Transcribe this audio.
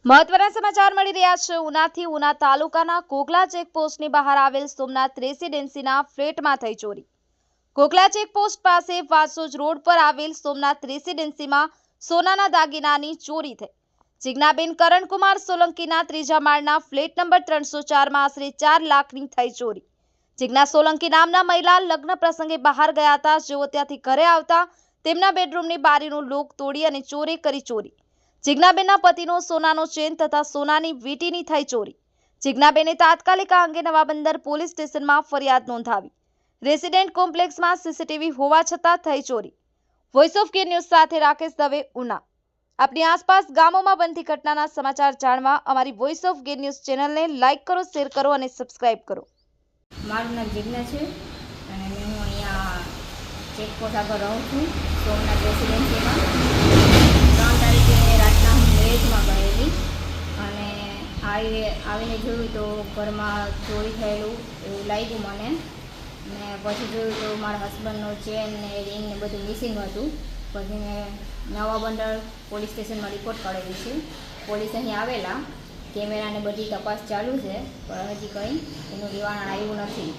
મહત્વના સમાચાર મળી રહ્યા છે ઉનાથી ઉના તાલુકાના કોકલા ચેકપોસ્ટની બહાર આવેલ સોમનાથ રેસિડેન્સીના ફ્લેટમાં થઈ ચોરી। કોકલા ચેકપોસ્ટ પાસે વાસોજ રોડ પર આવેલ સોમનાથ રેસિડેન્સીમાં સોનાના દાગીનાની ચોરી થઈ। જિજ્ઞાબેન કરણકુમાર સોલંકીના ત્રીજા માળના ફ્લેટ નંબર 304માં આશરે 4 લાખની થઈ ચોરી। જિજ્ઞા સોલંકી નામના મહિલા લગ્ન પ્રસંગે બહાર ગયા હતા। જેઓ ત્યાંથી ઘરે આવતા તેમના બેડરૂમની બારીનું લોક તોડી અને ચોરી કરી ચોરી। જિજ્ઞાબેનના પતિનો સોનાનો ચેન તથા સોનાની વીંટીની થઈ ચોરી। જિજ્ઞાબેને તાત્કાલિક આ અંગે નવાબંદર પોલીસ સ્ટેશનમાં ફરિયાદ નોંધાવી। રેસિડેન્ટ કોમ્પ્લેક્સમાં સીસીટીવી હોવા છતાં થઈ ચોરી। વોઇસ ઓફ કે ન્યૂઝ સાથે રાકેશ દવે, ઉના। આપની આસપાસ ગામોમાં બનતી ઘટનાના સમાચાર જાણવા અમારી વોઇસ ઓફ કે ન્યૂઝ ચેનલને લાઇક કરો, શેર કરો અને સબસ્ક્રાઇબ કરો। મારું નામ જિજ્ઞા છે અને હું અહીંયા ચેકપોસ્ટ આગળ રહું છું, સોમનાથ રેસિડેન્સીમાં। 3 તારીખે રાતના હું મેરેજમાં ગયેલી અને આવીને જોયું તો ઘરમાં ચોરી થયેલું એવું લાગ્યું મને। ને પછી જોયું તો મારા હસબન્ડનો ચેન ને રિંગ ને બધું મિસિંગ હતું। પછી મેં નવાબંદર પોલીસ સ્ટેશનમાં રિપોર્ટ કરેલી છે। પોલીસ અહીં આવેલા, કેમેરાને બધી તપાસ ચાલુ છે, પણ હજી કંઈ એનું નિવારણ આવ્યું નથી।